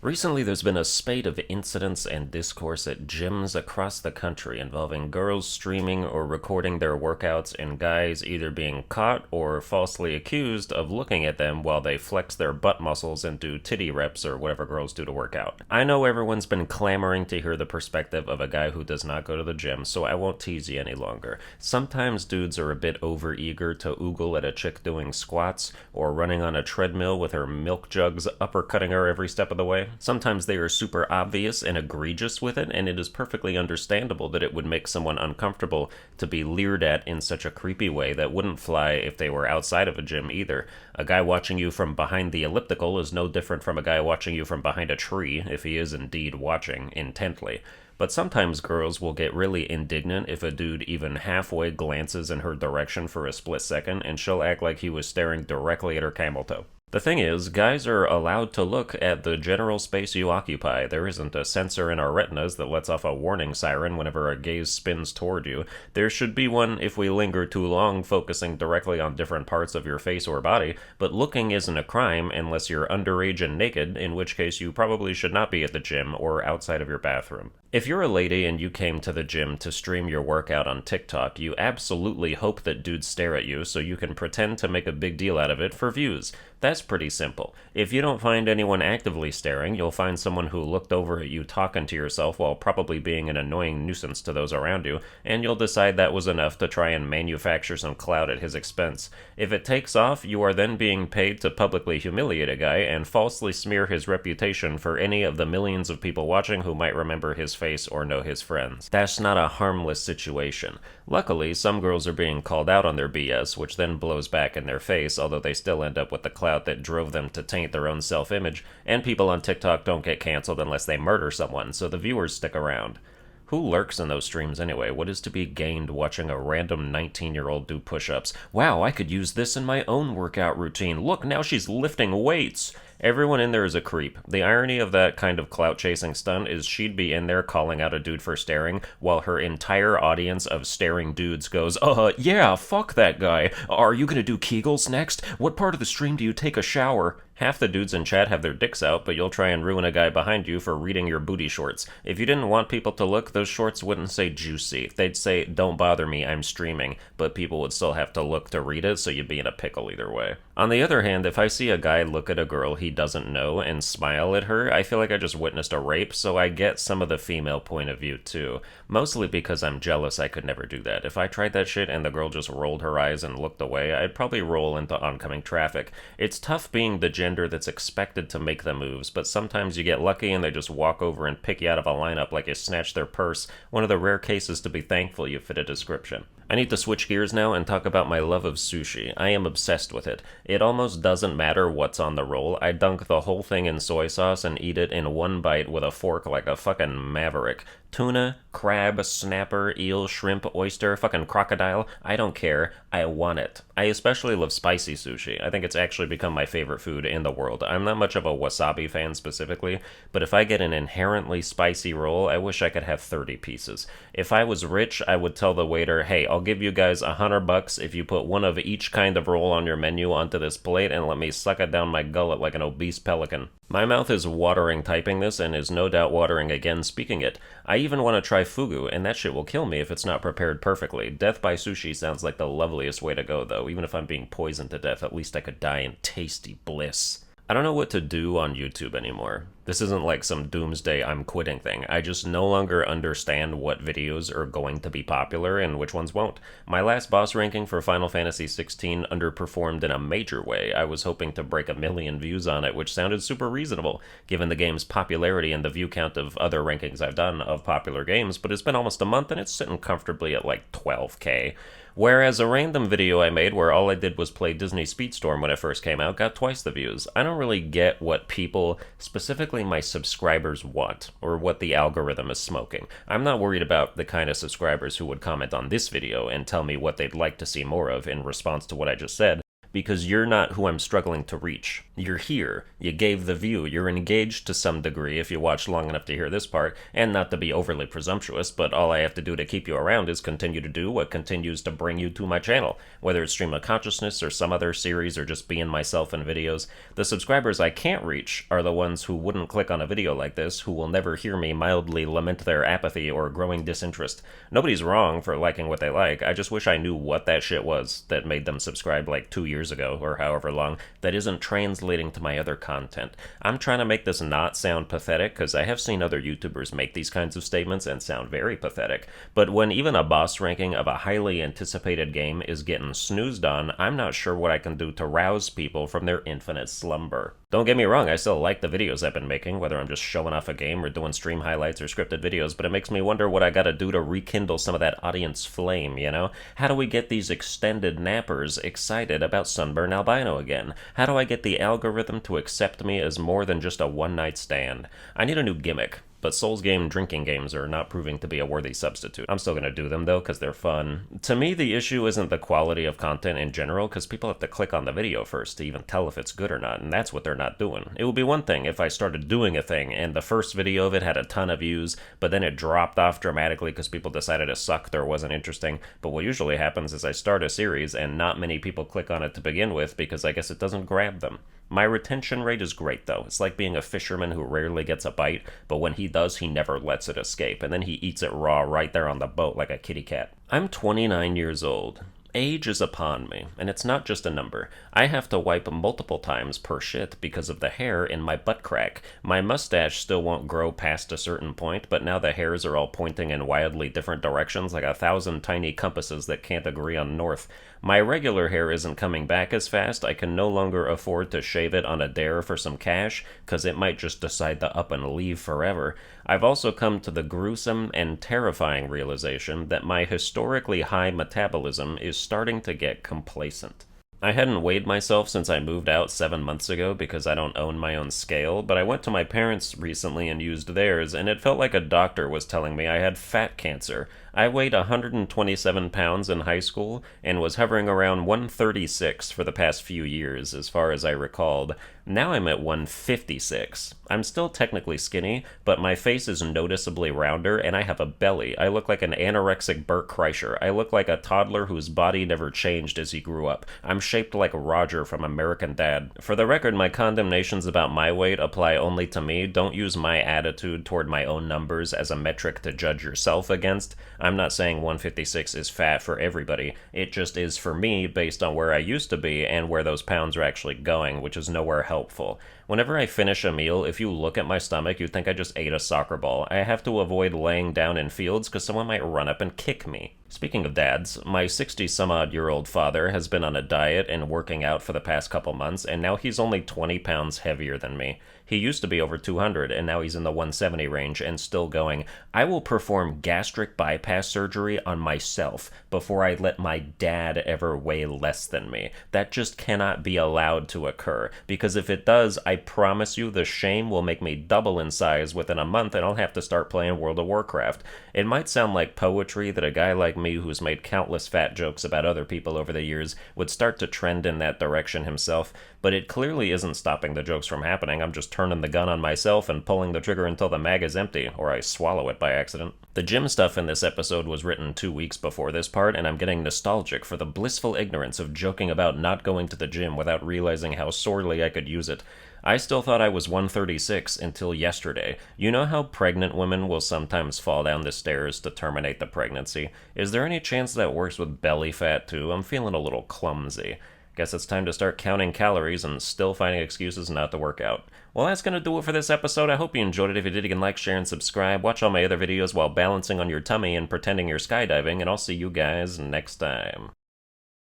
Recently, there's been a spate of incidents and discourse at gyms across the country involving girls streaming or recording their workouts and guys either being caught or falsely accused of looking at them while they flex their butt muscles and do titty reps or whatever girls do to work out. I know everyone's been clamoring to hear the perspective of a guy who does not go to the gym, so I won't tease you any longer. Sometimes dudes are a bit overeager to oogle at a chick doing squats or running on a treadmill with her milk jugs uppercutting her every step of the way. Sometimes they are super obvious and egregious with it, and it is perfectly understandable that it would make someone uncomfortable to be leered at in such a creepy way that wouldn't fly if they were outside of a gym either. A guy watching you from behind the elliptical is no different from a guy watching you from behind a tree, if he is indeed watching intently. But sometimes girls will get really indignant if a dude even halfway glances in her direction for a split second, and she'll act like he was staring directly at her camel toe. The thing is, guys are allowed to look at the general space you occupy. There isn't a sensor in our retinas that lets off a warning siren whenever our gaze spins toward you. There should be one if we linger too long focusing directly on different parts of your face or body, but looking isn't a crime unless you're underage and naked, in which case you probably should not be at the gym or outside of your bathroom. If you're a lady and you came to the gym to stream your workout on TikTok, you absolutely hope that dudes stare at you so you can pretend to make a big deal out of it for views. That's pretty simple. If you don't find anyone actively staring, you'll find someone who looked over at you talking to yourself while probably being an annoying nuisance to those around you, and you'll decide that was enough to try and manufacture some clout at his expense. If it takes off, you are then being paid to publicly humiliate a guy and falsely smear his reputation for any of the millions of people watching who might remember his face or know his friends. That's not a harmless situation. Luckily, some girls are being called out on their BS, which then blows back in their face, although they still end up with the clout that drove them to taint their own self-image, and people on TikTok don't get canceled unless they murder someone, so the viewers stick around. Who lurks in those streams anyway? What is to be gained watching a random 19-year-old do push-ups? Wow, I could use this in my own workout routine. Look, now she's lifting weights. Everyone in there is a creep. The irony of that kind of clout-chasing stunt is she'd be in there calling out a dude for staring, while her entire audience of staring dudes goes, yeah, fuck that guy. Are you gonna do Kegels next? What part of the stream do you take a shower? Half the dudes in chat have their dicks out, but you'll try and ruin a guy behind you for reading your booty shorts. If you didn't want people to look, those shorts wouldn't say juicy. They'd say, don't bother me, I'm streaming, but people would still have to look to read it, so you'd be in a pickle either way. On the other hand, if I see a guy look at a girl he doesn't know and smile at her, I feel like I just witnessed a rape, so I get some of the female point of view too. Mostly because I'm jealous I could never do that. If I tried that shit and the girl just rolled her eyes and looked away, I'd probably roll into oncoming traffic. It's tough being the gender that's expected to make the moves, but sometimes you get lucky and they just walk over and pick you out of a lineup like you snatched their purse, one of the rare cases to be thankful you fit a description. I need to switch gears now and talk about my love of sushi. I am obsessed with it. It almost doesn't matter what's on the roll. I dunk the whole thing in soy sauce and eat it in one bite with a fork like a fucking maverick. Tuna, crab, snapper, eel, shrimp, oyster, fucking crocodile. I don't care. I want it. I especially love spicy sushi. I think it's actually become my favorite food in the world. I'm not much of a wasabi fan specifically, but if I get an inherently spicy roll, I wish I could have 30 pieces. If I was rich, I would tell the waiter, hey, I'll give you guys $100 if you put one of each kind of roll on your menu onto this plate and let me suck it down my gullet like an obese pelican. My mouth is watering typing this and is no doubt watering again speaking it. I even want to try fugu, and that shit will kill me if it's not prepared perfectly. Death by sushi sounds like the loveliest way to go, though. Even if I'm being poisoned to death, at least I could die in tasty bliss. I don't know what to do on YouTube anymore. This isn't like some doomsday I'm quitting thing. I just no longer understand what videos are going to be popular and which ones won't. My last boss ranking for Final Fantasy XVI underperformed in a major way. I was hoping to break 1 million views on it, which sounded super reasonable, given the game's popularity and the view count of other rankings I've done of popular games, but it's been almost a month and it's sitting comfortably at like 12k. Whereas a random video I made where all I did was play Disney Speedstorm when it first came out got twice the views. I don't really get what people, specifically my subscribers, want, or what the algorithm is smoking. I'm not worried about the kind of subscribers who would comment on this video and tell me what they'd like to see more of in response to what I just said. because you're not who I'm struggling to reach. You're here. You gave the view. You're engaged to some degree if you watch long enough to hear this part, and not to be overly presumptuous, but all I have to do to keep you around is continue to do what continues to bring you to my channel, whether it's Stream of Consciousness or some other series or just being myself in videos. The subscribers I can't reach are the ones who wouldn't click on a video like this, who will never hear me mildly lament their apathy or growing disinterest. Nobody's wrong for liking what they like. I just wish I knew what that shit was that made them subscribe like 2 years ago or however long that isn't translating to my other content. I'm trying to make this not sound pathetic because I have seen other YouTubers make these kinds of statements and sound very pathetic, but when even a boss ranking of a highly anticipated game is getting snoozed on, I'm not sure what I can do to rouse people from their infinite slumber. Don't get me wrong, I still like the videos I've been making, whether I'm just showing off a game or doing stream highlights or scripted videos, but it makes me wonder what I gotta do to rekindle some of that audience flame, you know? How do we get these extended nappers excited about Sunburned Albino again? How do I get the algorithm to accept me as more than just a one-night stand? I need a new gimmick. But Souls game drinking games are not proving to be a worthy substitute. I'm still going to do them though, because they're fun. To me, the issue isn't the quality of content in general, because people have to click on the video first to even tell if it's good or not, and that's what they're not doing. It would be one thing if I started doing a thing, and the first video of it had a ton of views, but then it dropped off dramatically because people decided it sucked or wasn't interesting. But what usually happens is I start a series, and not many people click on it to begin with, because I guess it doesn't grab them. My retention rate is great though. It's like being a fisherman who rarely gets a bite, but when he does, he never lets it escape, and then he eats it raw right there on the boat like a kitty cat. I'm 29 years old. Age is upon me, and it's not just a number. I have to wipe multiple times per shit because of the hair in my butt crack. My mustache still won't grow past a certain point, but now the hairs are all pointing in wildly different directions like 1,000 tiny compasses that can't agree on north. My regular hair isn't coming back as fast. I can no longer afford to shave it on a dare for some cash, cause it might just decide to up and leave forever. I've also come to the gruesome and terrifying realization that my historically high metabolism is starting to get complacent. I hadn't weighed myself since I moved out 7 months ago because I don't own my own scale, but I went to my parents recently and used theirs, and it felt like a doctor was telling me I had fat cancer. I weighed 127 pounds in high school and was hovering around 136 for the past few years, as far as I recalled. Now I'm at 156. I'm still technically skinny, but my face is noticeably rounder and I have a belly. I look like an anorexic Bert Kreischer. I look like a toddler whose body never changed as he grew up. I'm shaped like Roger from American Dad. For the record, my condemnations about my weight apply only to me. Don't use my attitude toward my own numbers as a metric to judge yourself against. I'm not saying 156 is fat for everybody. It just is for me based on where I used to be and where those pounds are actually going, which is nowhere helpful. Whenever I finish a meal, if you look at my stomach, you'd think I just ate a soccer ball. I have to avoid laying down in fields because someone might run up and kick me. Speaking of dads, my 60-some-odd-year-old father has been on a diet and working out for the past couple months, and now he's only 20 pounds heavier than me. He used to be over 200, and now he's in the 170 range and still going. I will perform gastric bypass surgery on myself before I let my dad ever weigh less than me. That just cannot be allowed to occur, because if it does, I promise you the shame will make me double in size within a month and I'll have to start playing World of Warcraft. It might sound like poetry that a guy like me who's made countless fat jokes about other people over the years would start to trend in that direction himself, but it clearly isn't stopping the jokes from happening. I'm just turning the gun on myself and pulling the trigger until the mag is empty, or I swallow it by accident. The gym stuff in this episode was written 2 weeks before this part, and I'm getting nostalgic for the blissful ignorance of joking about not going to the gym without realizing how sorely I could use it. I still thought I was 136 until yesterday. You know how pregnant women will sometimes fall down the stairs to terminate the pregnancy? Is there any chance that works with belly fat too? I'm feeling a little clumsy. Guess it's time to start counting calories and still finding excuses not to work out. Well, that's going to do it for this episode. I hope you enjoyed it. If you did, you can like, share, and subscribe. Watch all my other videos while balancing on your tummy and pretending you're skydiving, and I'll see you guys next time.